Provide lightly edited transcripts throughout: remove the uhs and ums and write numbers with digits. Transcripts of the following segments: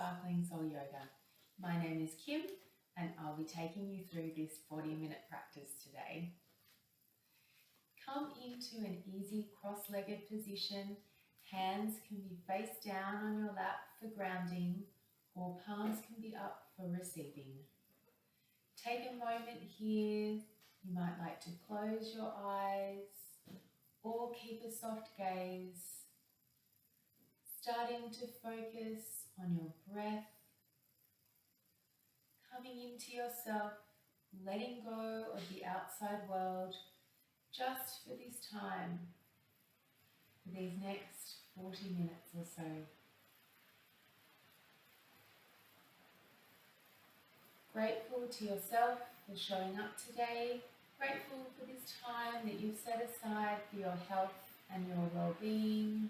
Sparkling Soul Yoga. My name is Kim and I'll be taking you through this 40-minute practice today. Come into an easy cross-legged position. Hands can be face down on your lap for grounding or palms can be up for receiving. Take a moment here. You might like to close your eyes or keep a soft gaze. Starting to focus on your breath, coming into yourself, letting go of the outside world just for this time, for these next 40 minutes or so. Grateful to yourself for showing up today, grateful for this time that you've set aside for your health and your well-being.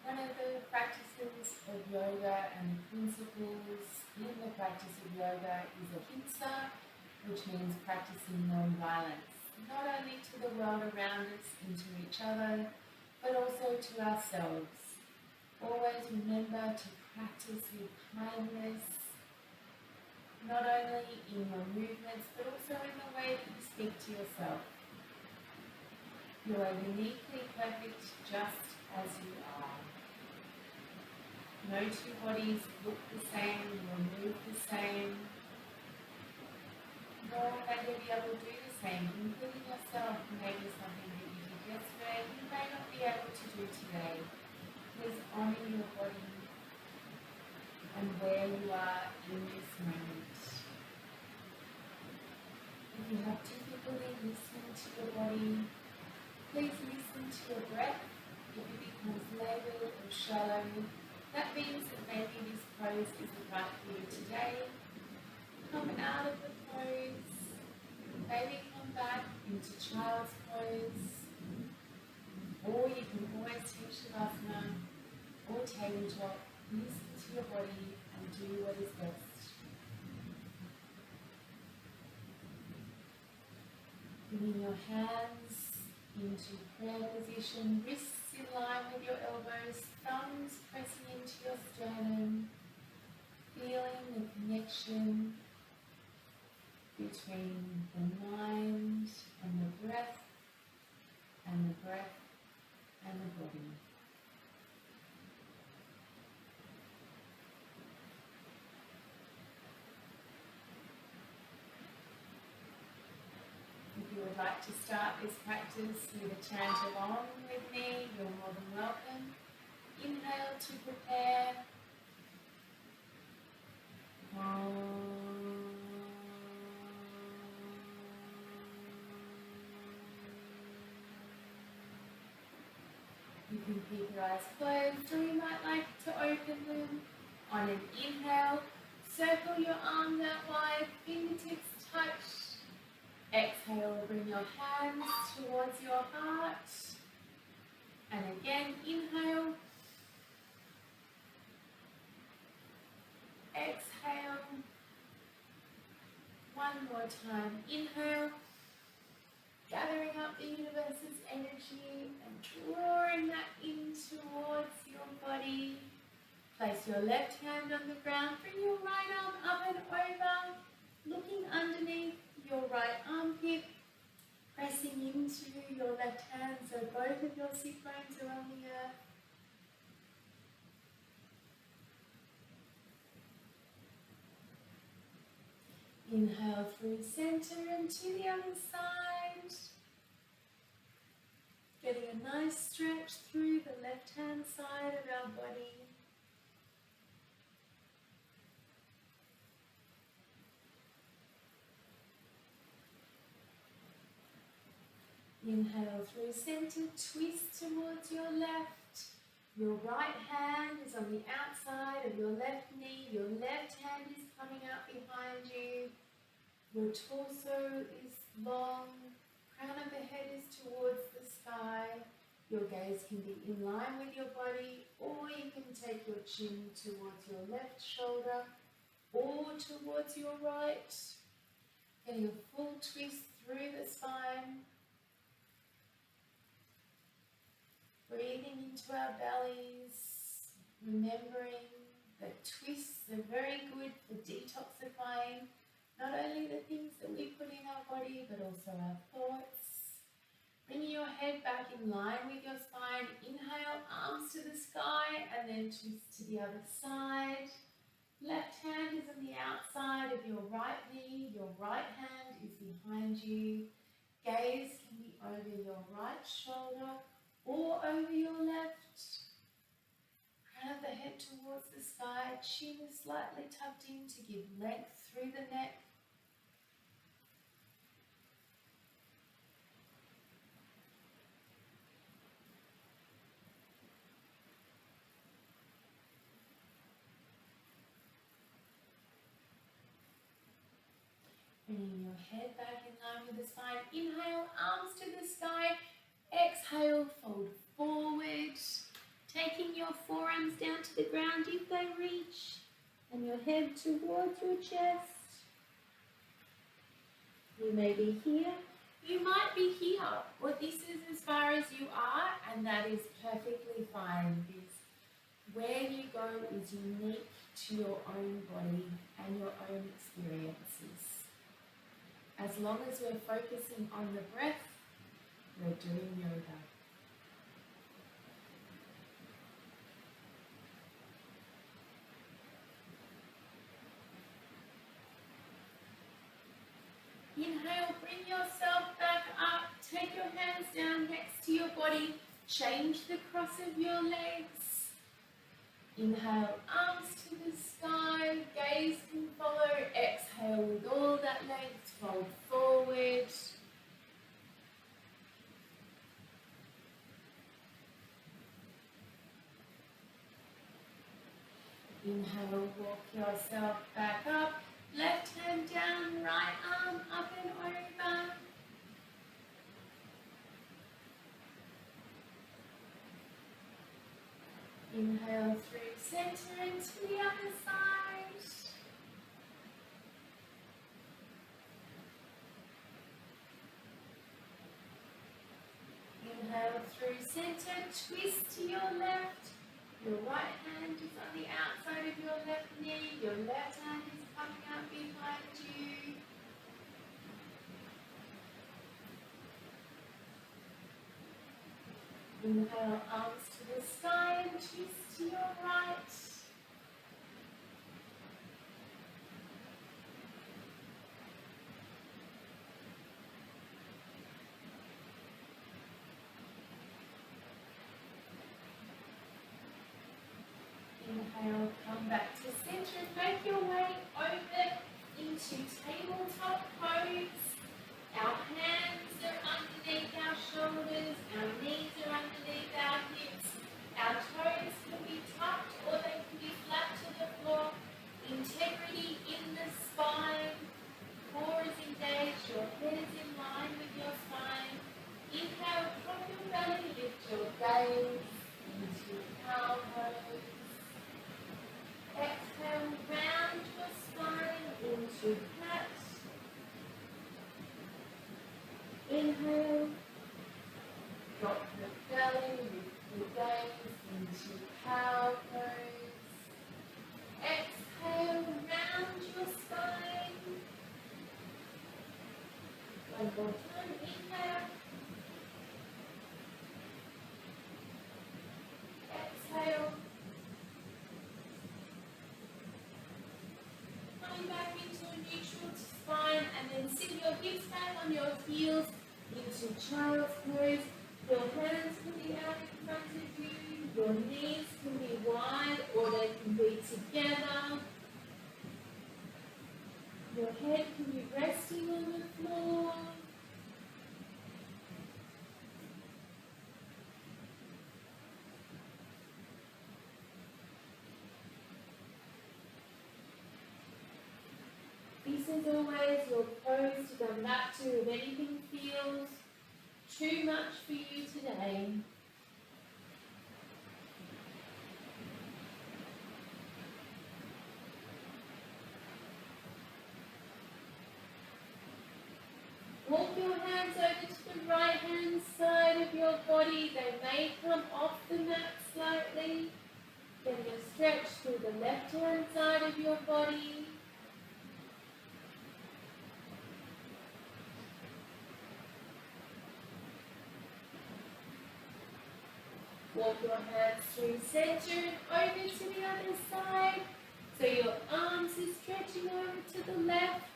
One of the practices of yoga and the principles in the practice of yoga is Ahimsa, which means practicing non-violence, not only to the world around us and to each other, but also to ourselves. Always remember to practice with kindness, not only in your movements, but also in the way that you speak to yourself. You are uniquely perfect just as you are. No two bodies look the same or move the same, nor may they be able to do the same, including yourself. Maybe something that you did yesterday you may not be able to do today. Please honour your body and where you are in this moment. If you have difficulty listening to your body, please listen to your breath. If it becomes laboured or shallow, that means that maybe this pose isn't right for you today. Come out of the pose, maybe come back into child's pose, or you can always take Shavasana or tabletop. Listen to your body and do what is best. Bringing your hands into prayer position, wrists in line with your elbows, thumbs pressing into your sternum, feeling the connection between the mind and the breath and the breath and the body. If you would like to start this practice with a chant along with me, you're more than welcome. Inhale to prepare. You can keep your eyes closed, or you might like to open them. On an inhale, circle your arms out wide, fingertips touch. Exhale, bring your hands towards your heart. And again, inhale. Exhale. One more time. Inhale. Gathering up the universe's energy and drawing that in towards your body. Place your left hand on the ground. Bring your right arm up and over. Looking underneath your right armpit, pressing into your left hand so both of your sit bones are on the earth. Inhale through center and to the other side. Getting a nice stretch through the left hand side of our body. Inhale through center, twist towards your left. Your right hand is on the outside of your left knee. Your left hand is coming out behind you. Your torso is long, the head is towards the sky. Your gaze can be in line with your body, or you can take your chin towards your left shoulder or towards your right. Getting a full twist through the spine. Breathing into our bellies, remembering that twists are very good for detoxifying not only the things that we put in our body, but also our thoughts. Bringing your head back in line with your spine. Inhale, arms to the sky, and then twist to the other side. Left hand is on the outside of your right knee. Your right hand is behind you. Gaze can be over your right shoulder or over your left. Crown of the head towards the sky. Chin is slightly tucked in to give length through the neck. Bringing your head back in line with the spine. Inhale, arms to the sky. Exhale, fold forward. Taking your forearms down to the ground if they reach. And your head towards your chest. You may be here. You might be here. Or this is as far as you are, and that is perfectly fine. Because where you go is unique to your own body and your own experiences. As long as we're focusing on the breath, we're doing yoga. Inhale, bring yourself back up. Take your hands down next to your body. Change the cross of your legs. Inhale, arms to the sky. Gaze can follow. Exhale with all that length. Fold forward. Inhale, walk yourself back up. Left hand down, right arm up and over. Inhale through center and to the other side. Inhale through center, twist to your left. Your right hand is on the outside of your left knee. Your left hand is coming out behind you. Inhale, arms to the sky and twist to your right. Inhale, come back to center. Make your way over into tabletop pose. Our hands are underneath our shoulders. Our knees are underneath our hips. Our toes can be tucked or they can be flat to the floor. Integrity in the spine. Core is engaged. Your head is in line with your spine. Inhale, drop your belly. Lift your gaze into cow pose. Exhale, round your spine into cat. Inhale, drop the belly, lift the gaze into cow pose. Exhale, round your spine. One more time, inhale. Exhale. Coming back into a neutral spine and then sit your hips back on your heels into child's pose. Your hands can be out in front of you. Your knees can be wide or they can be together. Your head can be resting on the floor. This is always your pose to come back to if anything feels too much for you today. Walk your hands over to the right hand side of your body. They may come off the mat slightly. Then you stretch through the left hand side of your body. Walk your hands through center and over to the other side. So your arms are stretching over to the left.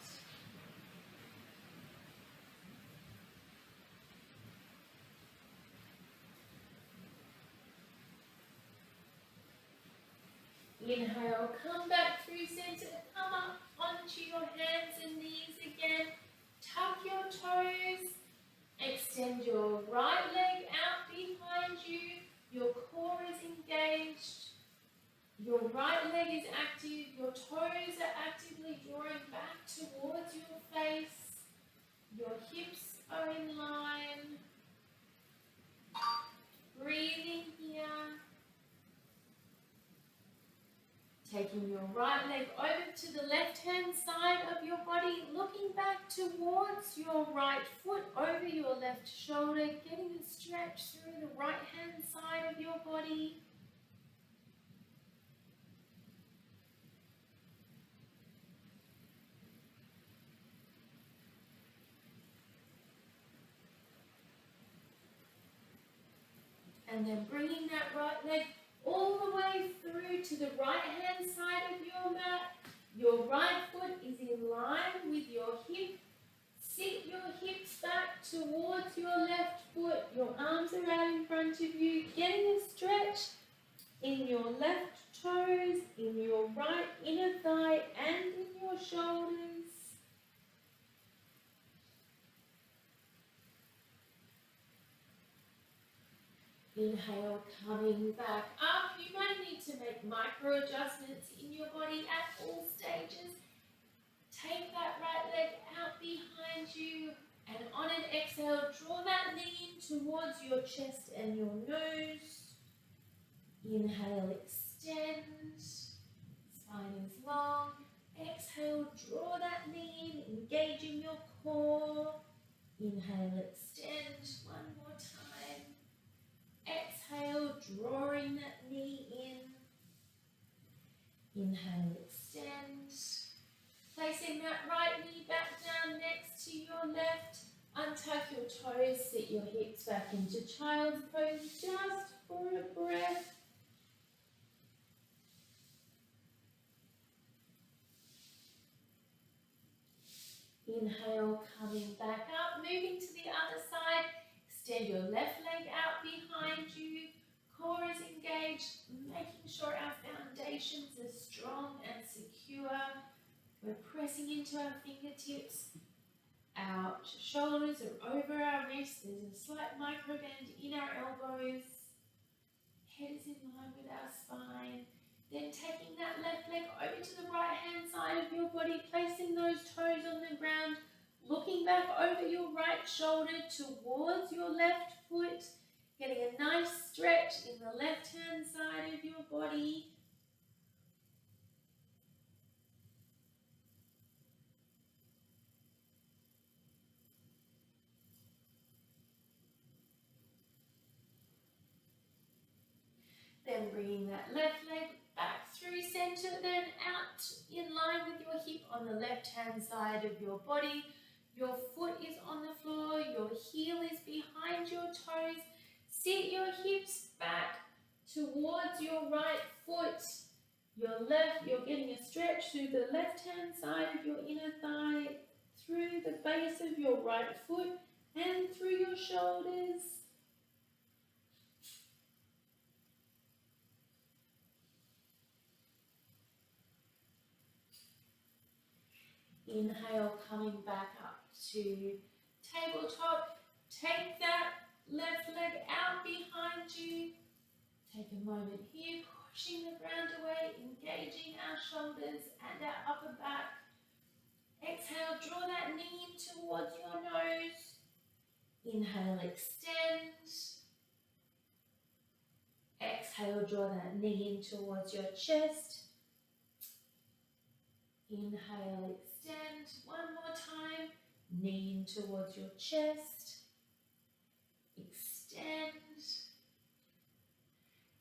Inhale, come back through center, come up onto your hands and knees again. Tuck your toes, extend your right leg out behind you. Your core is engaged. Your right leg is active. Your toes are actively drawing back towards your face. Your hips are in line. Breathing here. Taking your right leg over to the left-hand side of your body, looking back towards your right foot over your left shoulder, getting a stretch through the right-hand side of your body. And then bringing that right leg all the way through to the right-hand side of your mat. Your right foot is in line with your hip. Sit your hips back towards your left foot. Your arms are out in front of you. Getting a stretch in your left toes, in your right inner thigh, and in your shoulders. Inhale, coming back up. You might need to make micro adjustments in your body at all stages. Take that right leg out behind you, and on an exhale, draw that knee in towards your chest and your nose. Inhale, extend. Spine is long. Exhale, draw that knee in, engaging your core. Inhale, extend. One more time. Exhale, drawing that knee in. Inhale, extend. Placing that right knee back down next to your left. Untuck your toes, sit your hips back into child's pose just for a breath. Inhale, coming back up, moving to the other side. Extend your left leg out behind you. Core is engaged, making sure our foundations are strong and secure. We're pressing into our fingertips. Our shoulders are over our wrists. There's a slight micro bend in our elbows. Head is in line with our spine. Then taking that left leg over to the right hand side of your body, placing those toes on the ground, looking back over your right shoulder towards your left foot, getting a nice stretch in the left hand side of your body. Then bringing that left leg back through center, then out in line with your hip on the left-hand side of your body. Your foot is on the floor, your heel is behind your toes. Sit your hips back towards your right foot. You're getting a stretch through the left-hand side of your inner thigh, through the base of your right foot, and through your shoulders. Inhale, coming back up to tabletop. Take that left leg out behind you. Take a moment here, pushing the ground away, engaging our shoulders and our upper back. Exhale, draw that knee in towards your nose. Inhale, extend. Exhale, draw that knee in towards your chest. Inhale, extend. One more time. Knee in towards your chest. Extend.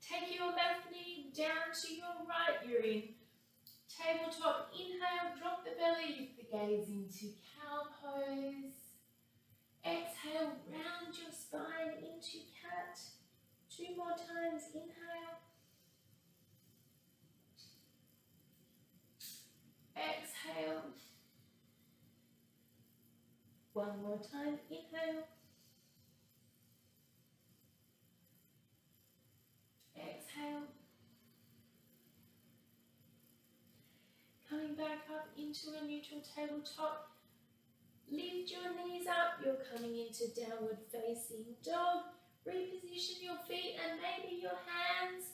Take your left knee down to your right. You're in tabletop. Inhale, drop the belly, lift the gaze into cow pose. Exhale, round your spine into cat. 2 more times. Inhale. Exhale. 1 more time. Inhale. Exhale. Coming back up into a neutral tabletop. Lift your knees up. You're coming into downward facing dog. Reposition your feet and maybe your hands.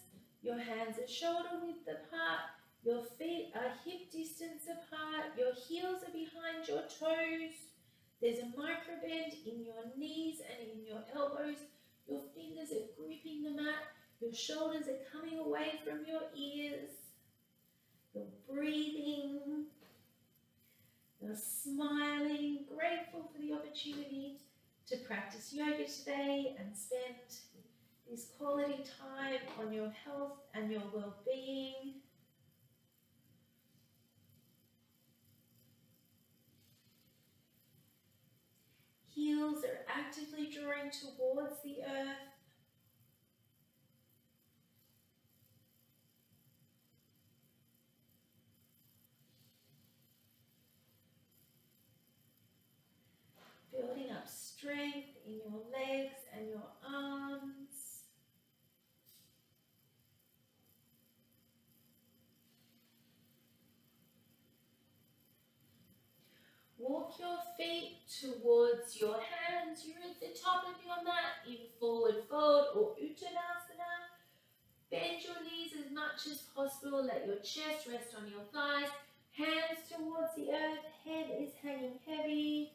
Your hands are shoulder width apart. Your feet are hip distance apart. Your heels are behind your toes. There's a micro bend in your knees and in your elbows. Your fingers are gripping the mat. Your shoulders are coming away from your ears. You're breathing. You're smiling, grateful for the opportunity to practice yoga today and spend this quality time on your health and your well-being. Heels are actively drawing towards the earth. Building up strength in your legs and your arms. Walk your feet towards your hands. You're at the top of your mat in forward fold or uttanasana. Bend your knees as much as possible. Let your chest rest on your thighs. Hands towards the earth. Head is hanging heavy.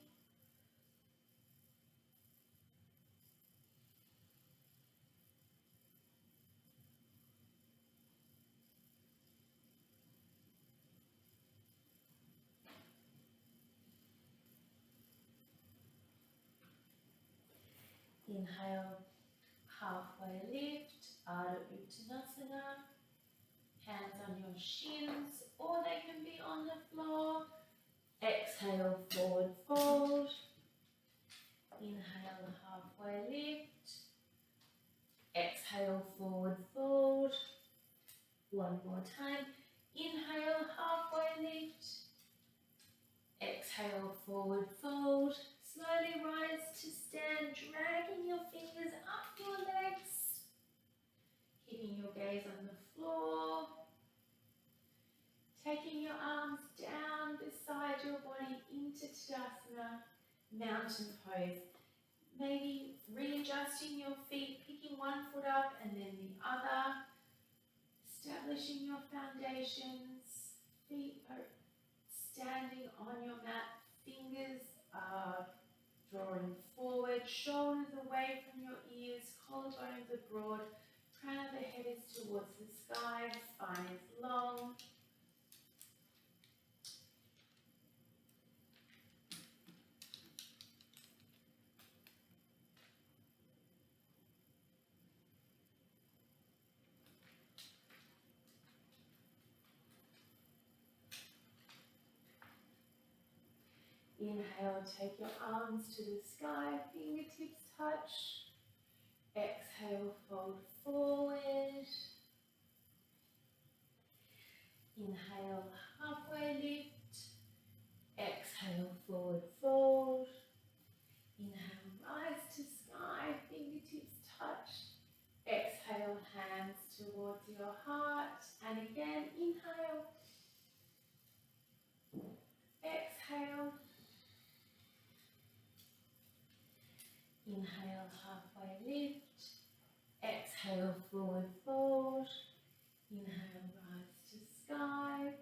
Inhale, halfway lift, Ardha Uttanasana. Hands on your shins, or they can be on the floor. Exhale, forward fold. Inhale, halfway lift. Exhale, forward fold. 1 more time. Inhale, halfway lift. Exhale, forward fold. Slowly rise to stand, dragging your fingers up your legs. Keeping your gaze on the floor. Taking your arms down beside your body into Tadasana, mountain pose. Maybe readjusting your feet, picking one foot up and then the other. Establishing your foundations. Feet are standing on your mat. Fingers are drawing forward. Shoulders away from your ears. Collarbones are broad. Crown of the head is towards the sky. Spine is long. Inhale, take your arms to the sky, fingertips touch. Exhale, fold forward. Inhale, halfway lift. Exhale, forward fold. Inhale, rise to sky, fingertips touch. Exhale, hands towards your heart. And again, inhale. Exhale. Inhale, halfway lift. Exhale, forward fold. Inhale, rise to sky.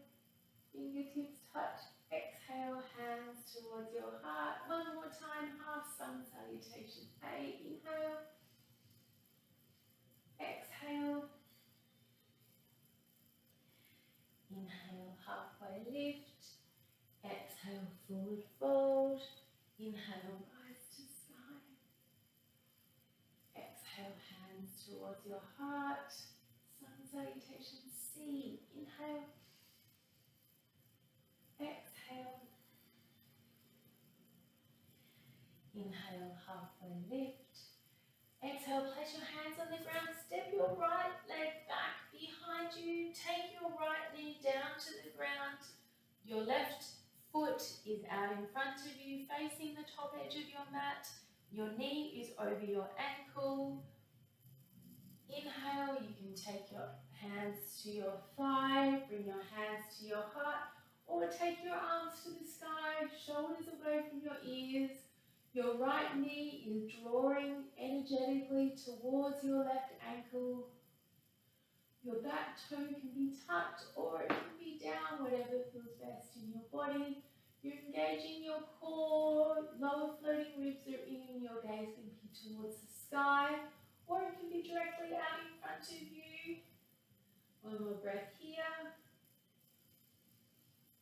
Fingertips touch. Exhale. Inhale, hands towards your heart. One more time, half sun salutation. Inhale. Exhale. Inhale, halfway lift. Exhale, forward fold. Inhale, rise to sky. Exhale, hands towards your heart. Sun salutation C. Inhale. Exhale. Inhale, halfway lift. Exhale, place your hands on the ground. Step your right leg back behind you. Take your right knee down to the ground. Your left foot is out in front of you, facing the top edge of your mat. Your knee is over your ankle. Inhale, you can take your hands to your thigh, bring your hands to your heart, or take your arms to the sky, shoulders away from your ears. Your right knee is drawing energetically towards your left ankle. Your back toe can be tucked or it can be down, whatever feels best in your body. You're engaging your core, lower floating ribs are in, your gaze can be towards the sky, or it can be directly out in front of you. One more breath here.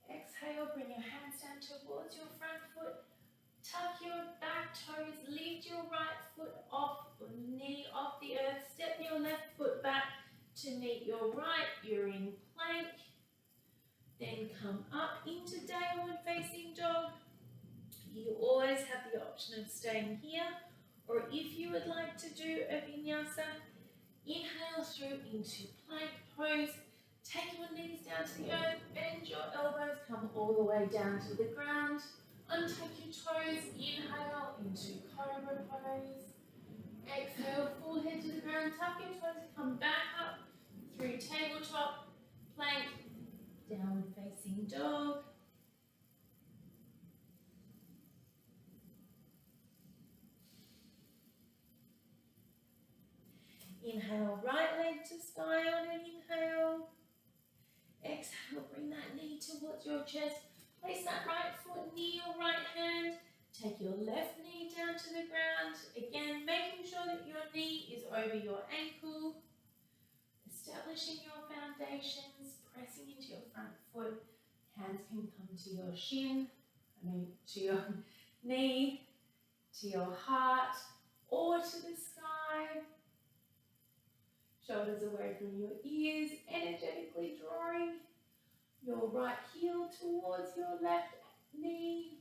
Exhale, bring your hands down towards your front foot. Tuck your back toes, lift your right foot off, or knee off the earth. Step your left foot back to meet your right. You're in plank. Then come up into downward facing dog. You always have the option of staying here, or if you would like to do a vinyasa, inhale through into plank pose. Take your knees down to the earth, bend your elbows, come all the way down to the ground. Untuck your toes, inhale into cobra pose. Exhale, full head to the ground, tuck your toes, come back up through tabletop, plank, downward facing dog. Inhale, right leg to sky on an inhale. Exhale, bring that knee towards your chest. Place that right foot near your right hand. Take your left knee down to the ground. Again, making sure that your knee is over your ankle. Establishing your foundations, pressing into your front foot. Hands can come to your shin, to your knee, to your heart, or to the sky. Shoulders away from your ears, energetically drawing your right heel towards your left knee.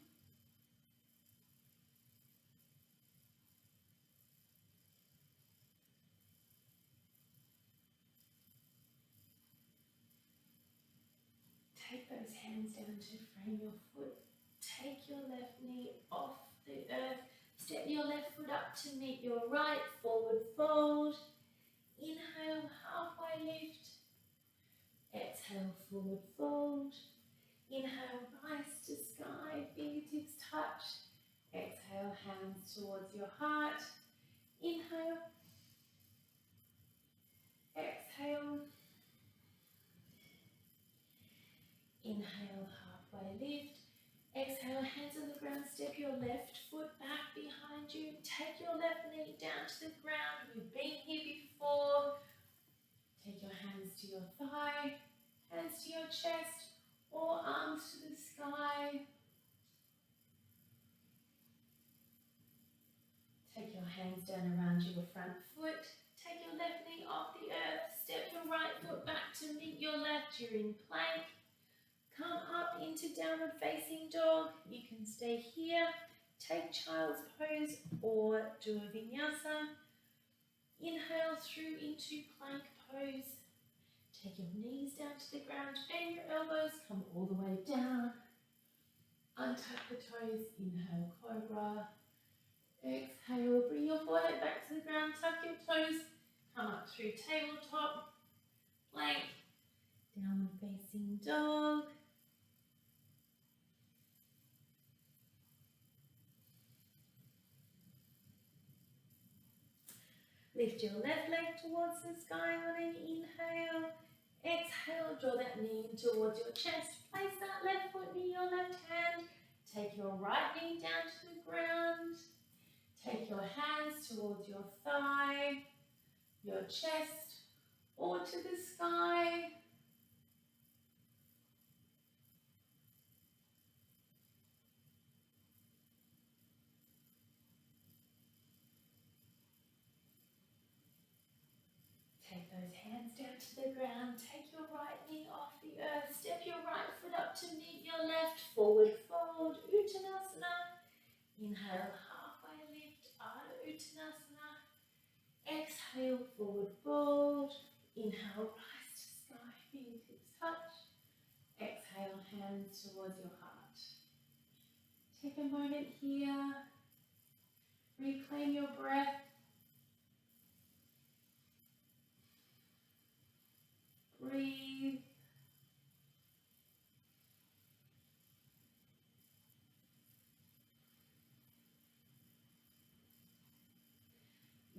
Take those hands down to frame your foot. Take your left knee off the earth. Step your left foot up to meet your right, forward fold. Inhale, halfway lift. Exhale, forward fold. Inhale, rise to sky, fingertips touch. Exhale, hands towards your heart. Inhale. Exhale. Inhale, halfway lift. Exhale, hands on the ground. Step your left foot back behind you. Take your left knee down to the ground. We've been here before. Take your hands to your thigh, hands to your chest, or arms to the sky. Take your hands down around your front foot. Take your left knee off the earth. Step your right foot back to meet your left. You're in plank. Come up into downward facing dog. You can stay here, take child's pose, or do a vinyasa. Inhale through into plank pose. Take your knees down to the ground, bend your elbows, come all the way down. Untuck the toes, inhale cobra. Exhale, bring your forehead back to the ground, tuck your toes, come up through tabletop, plank, downward facing dog. Lift your left leg towards the sky on an inhale. Exhale, draw that knee in towards your chest. Place that left foot near your left hand. Take your right knee down to the ground. Take your hands towards your thigh, your chest, or to the sky. Take those hands down to the ground. Take your right knee off the earth. Step your right foot up to meet your left. Forward fold, Uttanasana. Inhale, halfway lift, Ardha Uttanasana. Exhale, forward fold. Inhale, rise to sky, fingertips touch. Exhale, hands towards your heart. Take a moment here. Reclaim your breath. Breathe.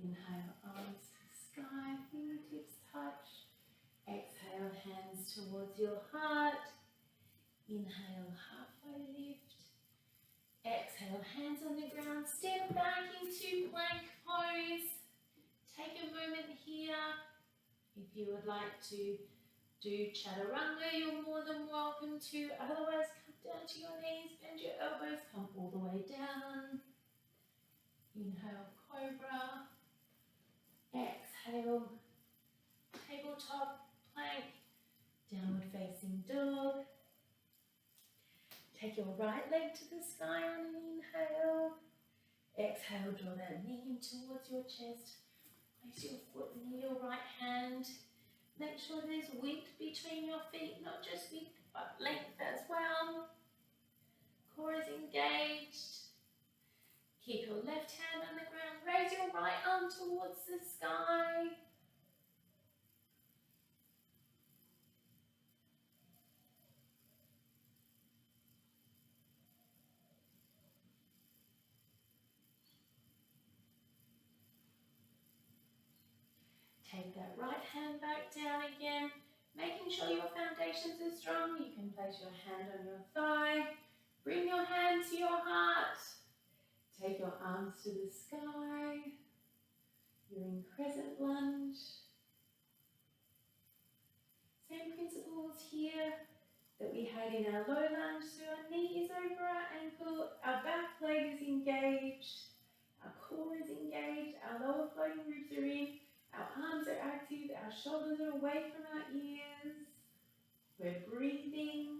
Inhale, arms to the sky, fingertips touch. Exhale, hands towards your heart. Inhale, halfway lift. Exhale, hands on the ground. Step back into plank pose. Take a moment here. If you would like to do chaturanga, you're more than welcome to. Otherwise, come down to your knees, bend your elbows, come all the way down. Inhale, cobra. Exhale, tabletop plank, downward facing dog. Take your right leg to the sky on an inhale. Exhale, draw that knee in towards your chest. Place your foot near your right hand. Make sure there's width between your feet, not just width, but length as well. Core is engaged. Keep your left hand on the ground. Raise your right arm towards the sky. Take that right hand back down again, making sure your foundations are strong. You can place your hand on your thigh. Bring your hand to your heart. Take your arms to the sky. You're in crescent lunge. Same principles here that we had in our low lunge. So our knee is over our ankle, our back leg is engaged, our core is engaged, our lower floating ribs are in. Our arms are active, our shoulders are away from our ears. We're breathing.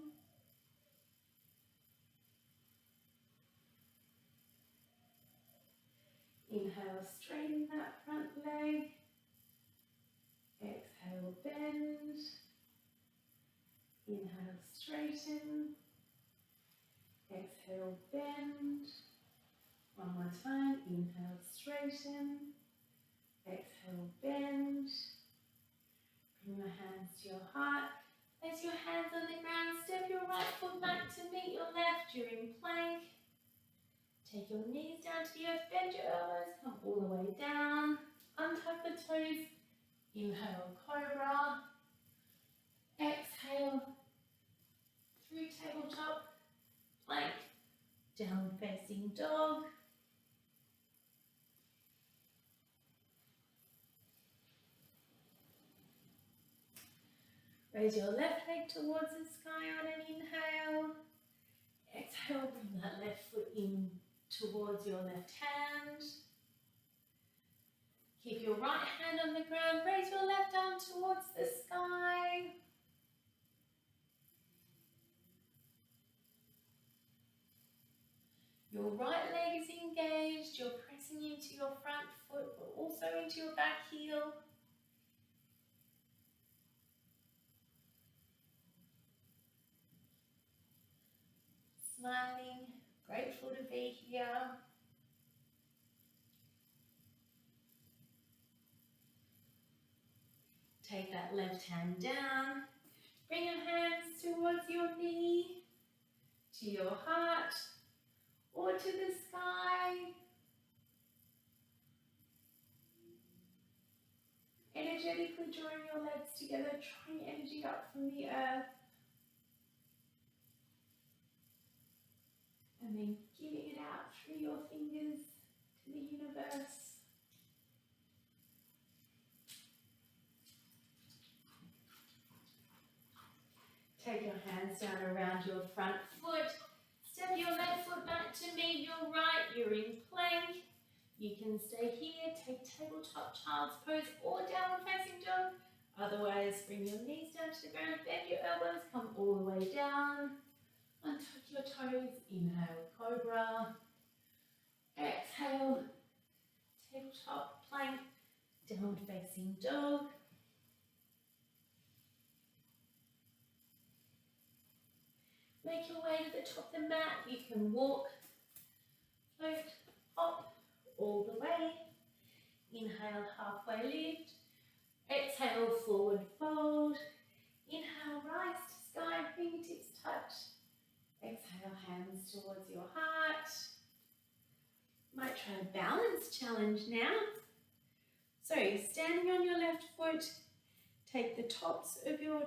Inhale, straighten that front leg. Exhale, bend. Inhale, straighten. Exhale, bend. One more time. Inhale, straighten. Exhale, bend. Bring your hands to your heart. Place your hands on the ground. Step your right foot back to meet your left. You're in plank. Take your knees down to the earth. Bend your elbows. Come all the way down. Untuck the toes. Inhale, cobra. Exhale, through tabletop plank. Downward facing dog. Raise your left leg towards the sky on an inhale. Exhale, bring that left foot in towards your left hand. Keep your right hand on the ground. Raise your left arm towards the sky. Your right leg is engaged. You're pressing into your front foot, but also into your back heel. Smiling, grateful to be here. Take that left hand down. Bring your hands towards your knee, to your heart, or to the sky. Energetic vertically drawing your legs together, drawing energy up from the earth. And then giving it out through your fingers to the universe. Take your hands down around your front foot. Step your left foot back to meet your right. You're in plank. You can stay here, take tabletop child's pose or downward facing dog. Otherwise, bring your knees down to the ground, bend your elbows, come all the way down. Untuck your toes. Inhale, cobra. Exhale, tabletop plank, downward facing dog. Make your way to the top of the mat. You can walk, float, hop all the way. Inhale, halfway lift. Exhale, forward fold. Inhale, rise to sky, fingertips touch. Exhale, hands towards your heart. Might try a balance challenge now. So, standing on your left foot, take the tops of your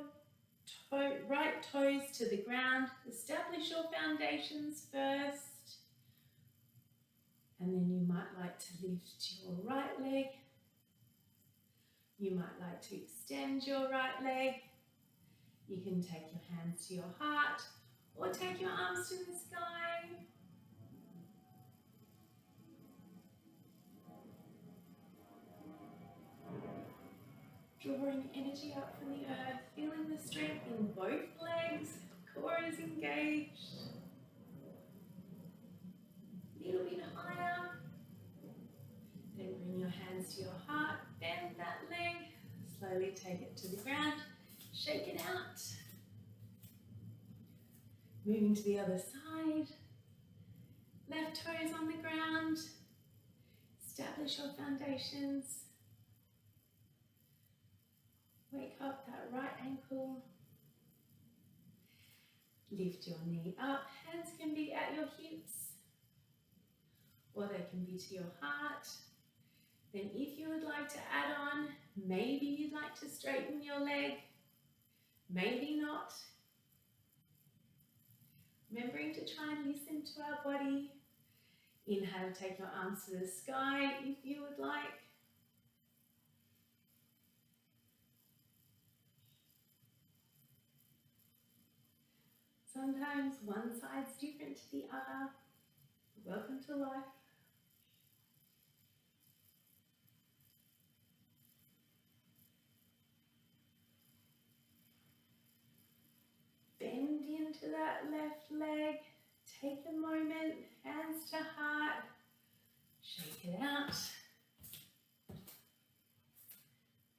right toes to the ground. Establish your foundations first. And then you might like to lift your right leg. You might like to extend your right leg. You can take your hands to your heart or take your arms to the sky. Drawing energy up from the earth, feeling the strength in both legs, core is engaged. Little bit higher. Then bring your hands to your heart, bend that leg, slowly take it to the ground, shake it out. Moving to the other side, left toes on the ground, establish your foundations. Wake up that right ankle. Lift your knee up. Hands can be at your hips or they can be to your heart. Then if you would like to add on, maybe you'd like to straighten your leg. Maybe not. Remembering to try and listen to our body. Inhale, take your arms to the sky if you would like. Sometimes one side's different to the other. Welcome to life. Bend into that left leg. Take a moment, hands to heart. Shake it out.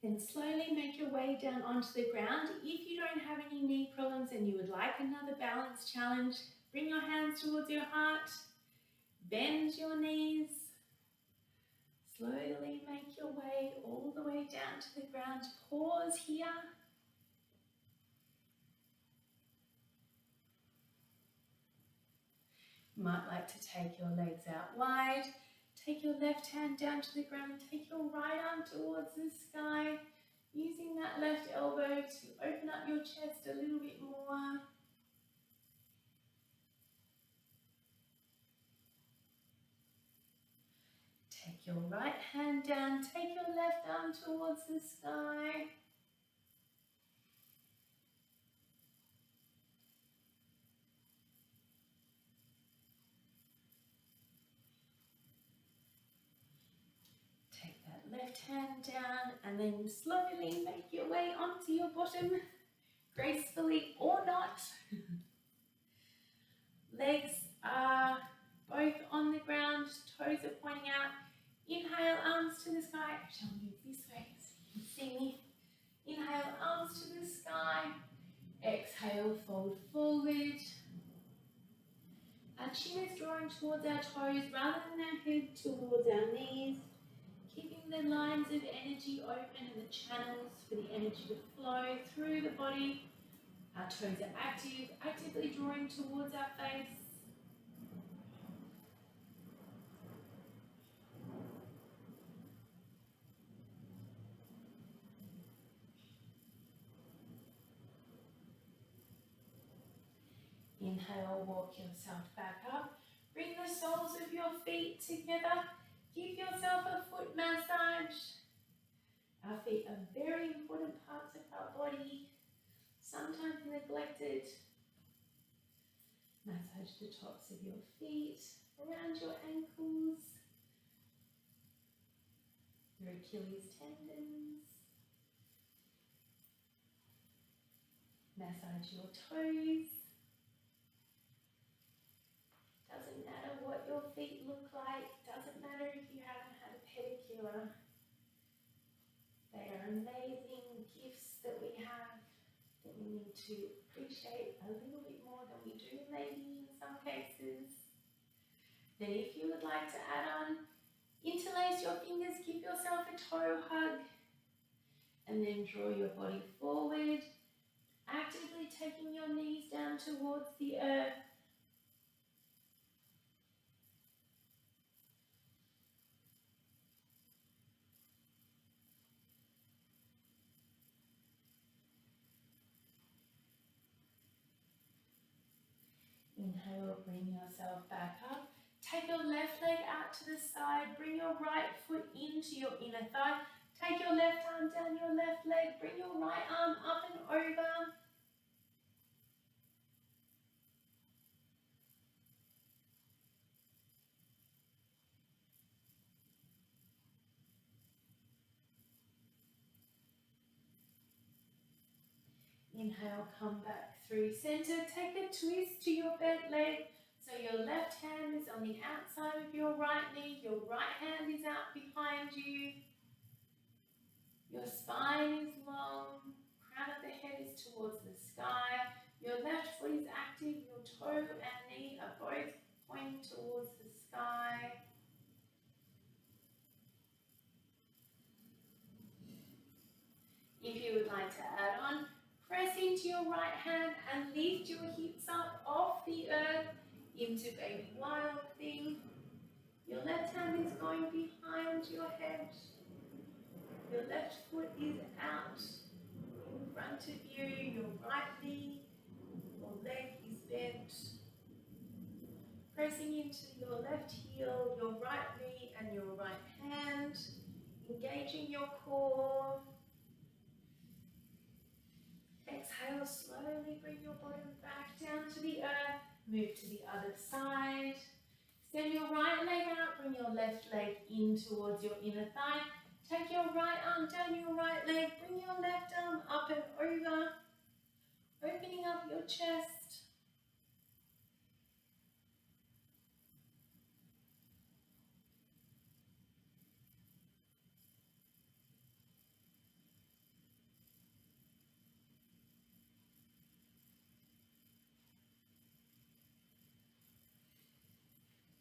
Then slowly make your way down onto the ground. If you don't have any knee problems and you would like another balance challenge, bring your hands towards your heart. Bend your knees. Slowly make your way all the way down to the ground. Pause here. You might like to take your legs out wide. Take your left hand down to the ground. Take your right arm towards the sky. Using that left elbow to open up your chest a little bit more. Take your right hand down. Take your left arm towards the sky. Left hand down and then slowly make your way onto your bottom, gracefully or not. Legs are both on the ground, toes are pointing out. Inhale, arms to the sky. Actually, I'll move this way so you can see me. Inhale, arms to the sky. Exhale, fold forward. Our chin is drawing towards our toes rather than our head towards our knees. Keeping the lines of energy open and the channels for the energy to flow through the body. Our toes are active, actively drawing towards our face. Inhale, walk yourself back up. Bring the soles of your feet together. Give yourself a foot massage. Our feet are very important parts of our body, sometimes neglected. Massage the tops of your feet, around your ankles, your Achilles tendons. Massage your toes. Doesn't matter what your feet look like, doesn't matter if you haven't had a pedicure. They are amazing gifts that we have that we need to appreciate a little bit more than we do maybe in some cases. Then if you would like to add on, interlace your fingers, give yourself a toe hug, and then draw your body forward, actively taking your knees down towards the earth. Inhale, bring yourself back up. Take your left leg out to the side. Bring your right foot into your inner thigh. Take your left arm down your left leg. Bring your right arm up and over. Inhale, come back through center. Take a twist to your bent leg. So your left hand is on the outside of your right knee. Your right hand is out behind you. Your spine is long. Crown of the head is towards the sky. Your left foot is active. Your toe and knee are both pointing towards the sky. If you would like to add on, press into your right hand and lift your hips up off the earth into baby wild thing. Your left hand is going behind your head. Your left foot is out in front of you. Your right knee or leg is bent. Pressing into your left heel, your right knee and your right hand. Engaging your core. Exhale, slowly bring your bottom back down to the earth. Move to the other side. Extend your right leg out, bring your left leg in towards your inner thigh. Take your right arm down your right leg, bring your left arm up and over. Opening up your chest.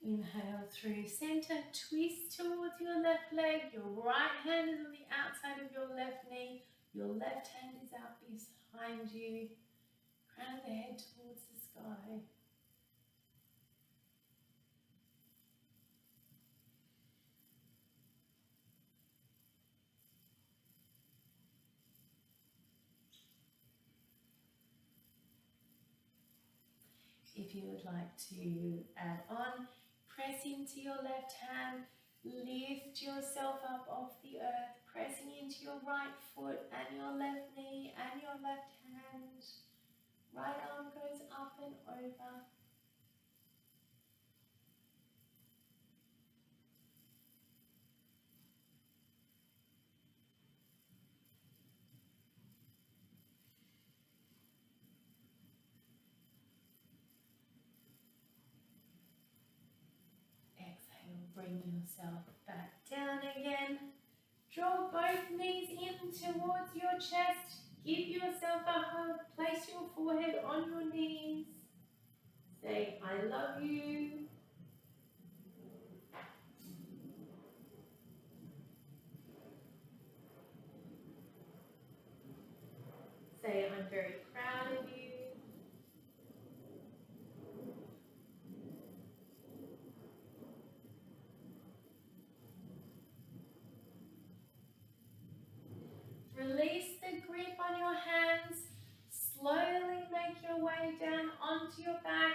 Inhale through center, twist towards your left leg. Your right hand is on the outside of your left knee. Your left hand is out behind you. Crown of the head towards the sky. If you would like to add on, press into your left hand, lift yourself up off the earth, pressing into your right foot and your left knee and your left hand. Right arm goes up and over. Exhale, bring yourself back down again. Draw both knees in towards your chest. Give yourself a hug. Place your forehead on your knees. Say, I love you. Say, I'm very proud of you. Release the grip on your hands. Slowly make your way down onto your back.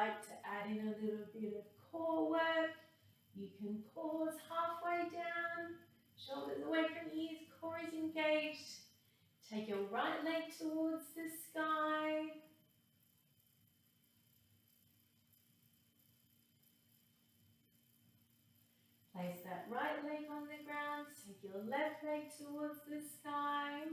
like to add in a little bit of core work, you can pause halfway down, shoulders away from ears, core is engaged. Take your right leg towards the sky. Place that right leg on the ground, take your left leg towards the sky.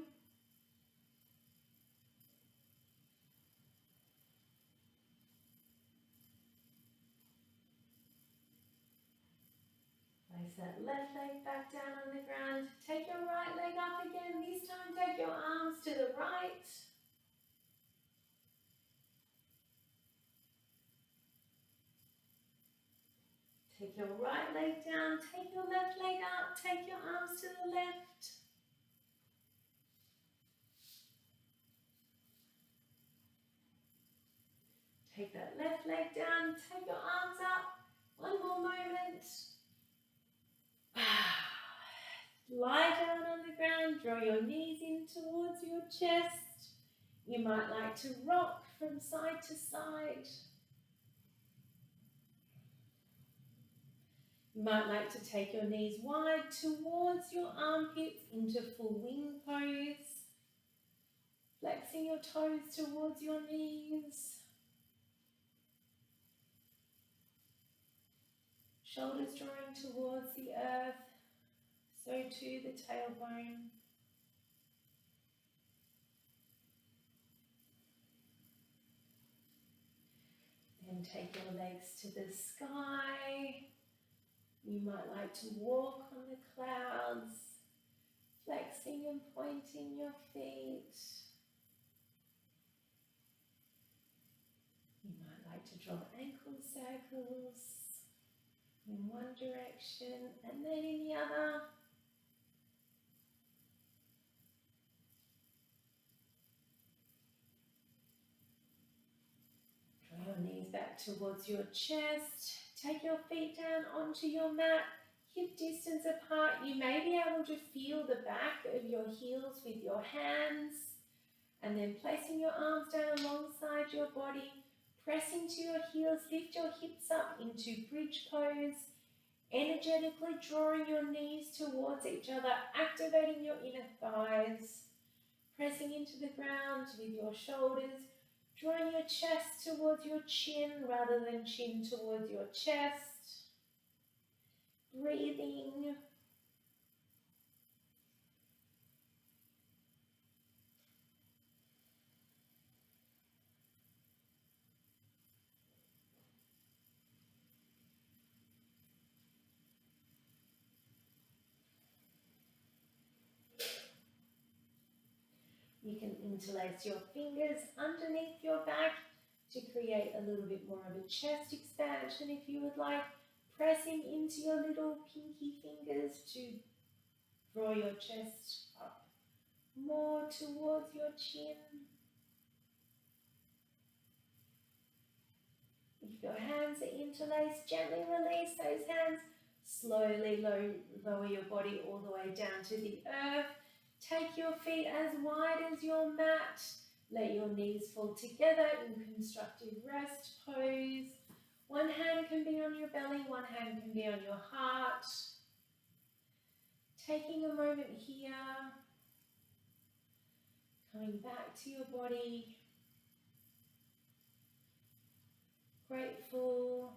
Place that left leg back down on the ground. Take your right leg up again. This time take your arms to the right. Take your right leg down, take your left leg up, take your arms to the left. Take that left leg down, take your arms up. One more moment. Lie down on the ground, draw your knees in towards your chest. You might like to rock from side to side. You might like to take your knees wide towards your armpits into full wing pose. Flexing your toes towards your knees. Shoulders drawing towards the earth, so too the tailbone. Then take your legs to the sky. You might like to walk on the clouds, flexing and pointing your feet. You might like to draw ankle circles in one direction and then in the other. Draw your knees back towards your chest. Take your feet down onto your mat, hip distance apart. You may be able to feel the back of your heels with your hands, and then placing your arms down alongside your body, press into your heels, lift your hips up into bridge pose, energetically drawing your knees towards each other, activating your inner thighs, pressing into the ground with your shoulders, drawing your chest towards your chin rather than chin towards your chest. Breathing. You can interlace your fingers underneath your back to create a little bit more of a chest expansion if you would like. Pressing into your little pinky fingers to draw your chest up more towards your chin. If your hands are interlaced, gently release those hands. Slowly lower your body all the way down to the earth. Take your feet as wide as your mat. Let your knees fall together in constructive rest pose. One hand can be on your belly, one hand can be on your heart. Taking a moment here, coming back to your body. Grateful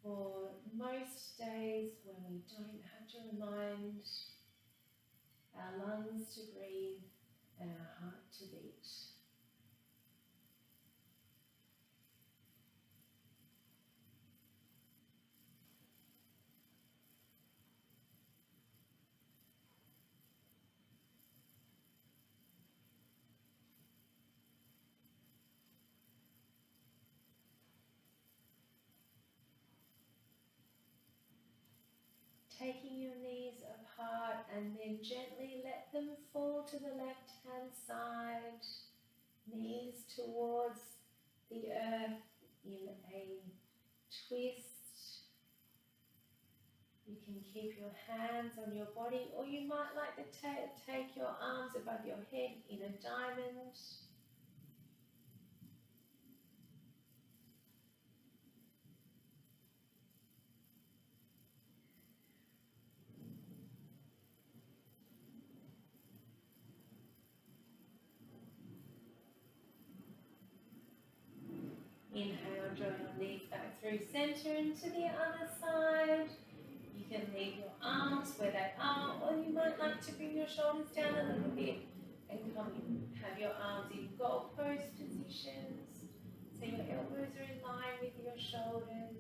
for most days when we don't have to remind our lungs to breathe and our heart to beat. Taking your knees apart and then gently let them fall to the left hand side. Knees towards the earth in a twist. You can keep your hands on your body, or you might like to take your arms above your head in a diamond. through center and to the other side. You can leave your arms where they are, or you might like to bring your shoulders down a little bit and come in. Have your arms in goalpost positions, so your elbows are in line with your shoulders.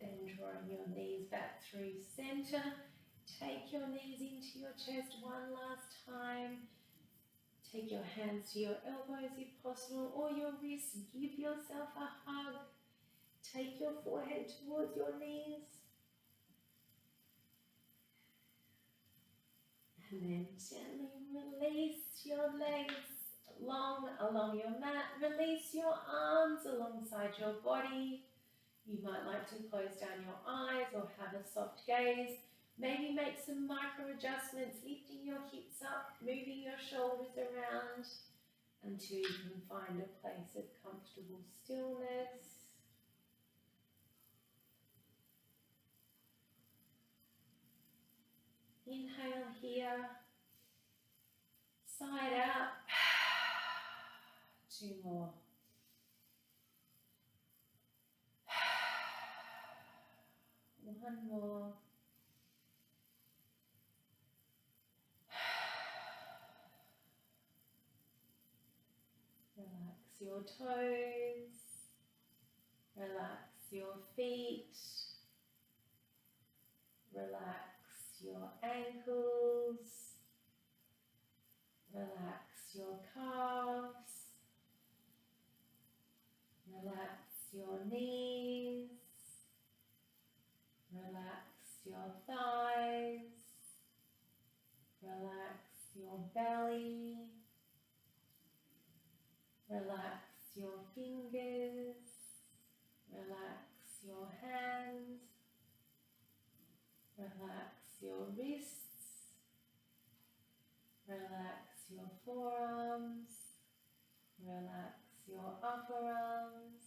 Then drawing your knees back through center. Take your knees into your chest one last time. Take your hands to your elbows if possible, or your wrists. Give yourself a hug. Take your forehead towards your knees. And then gently release your legs long along your mat. Release your arms alongside your body. You might like to close down your eyes or have a soft gaze. Maybe make some micro adjustments, lifting your hips up, moving your shoulders around until you can find a place of comfortable stillness. Inhale here, side out. 2 more. One more. Relax your toes. Relax your feet. Relax your ankles. Relax your calves. Relax your knees. Relax your thighs. Relax your belly. Relax your fingers. Relax your hands. Relax your wrists. Relax your forearms. Relax your upper arms.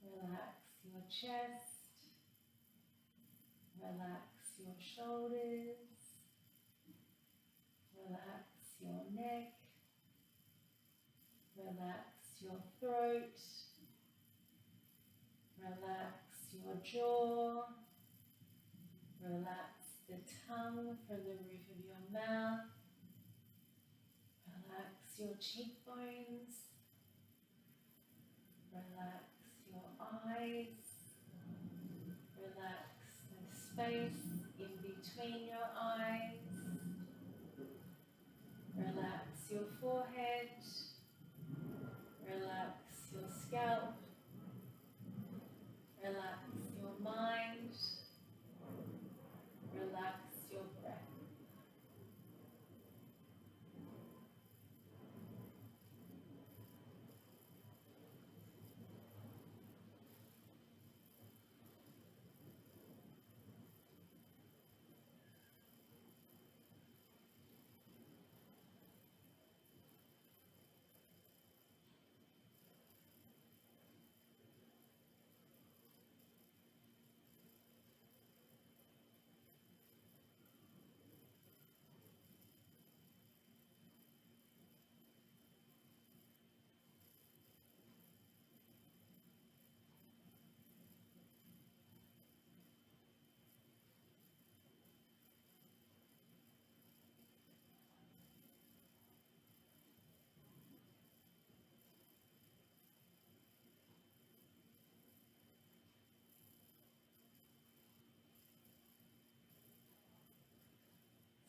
Relax your chest. Relax your shoulders. Relax your neck. Relax your throat. Relax your jaw. Relax the tongue from the roof of your mouth. Relax your cheekbones. Relax your eyes. Relax the space in between your eyes. Relax your forehead. Relax your scalp. Relax your mind. Relax your breath.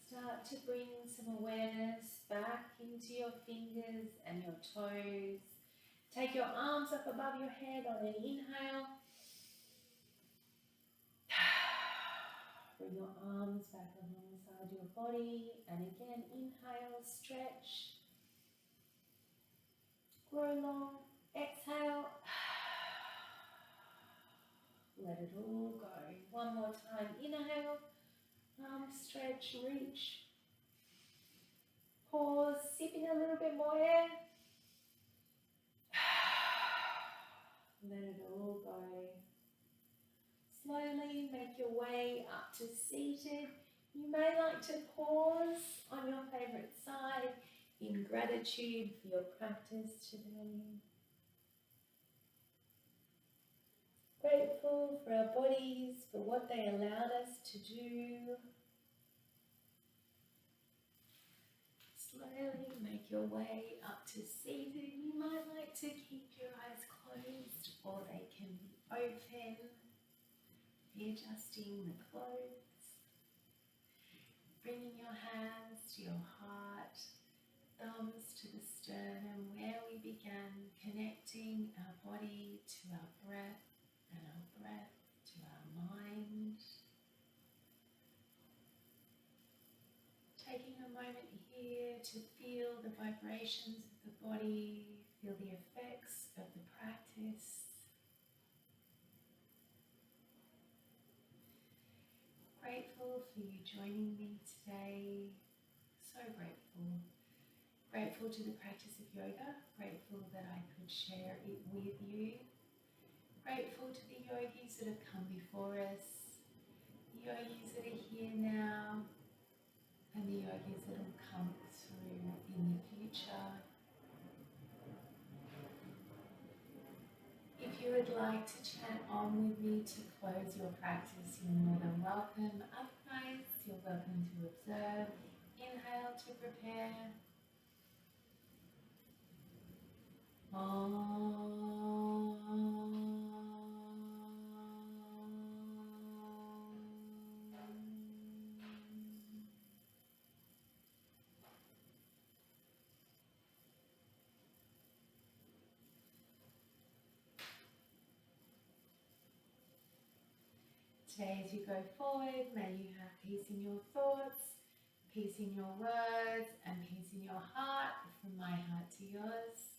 Start to bring some awareness back into your fingers and your toes. Take your arms up above your head on an inhale. Bring your arms back alongside your body, and again inhale, stretch, grow long, exhale, let it all go. One more time, inhale, arms stretch, reach, pause, sip in a little bit more air, Let it all go. Slowly make your way up to seated. You may like to pause on your favourite side in gratitude for your practice today. Grateful for our bodies, for what they allowed us to do. Slowly make your way up to seated. You might like to keep your eyes closed or they can be open. Readjusting the clothes. Bringing your hands to your heart, thumbs to the sternum where we began, connecting our body to our breath and our breath to our mind. Taking a moment here to feel the vibrations of the body, feel the effects of the practice. Grateful for you joining me today. So grateful. Grateful to the practice of yoga. Grateful that I could share it with you. Grateful to the yogis that have come before us, the yogis that are here now, and the yogis that will come through in the future. If you would like to chant on with me to close your practice, you're more than welcome. Otherwise, you're welcome to observe. Inhale to prepare. Today, as you go forward, may you have peace in your thoughts, peace in your words, and peace in your heart, from my heart to yours.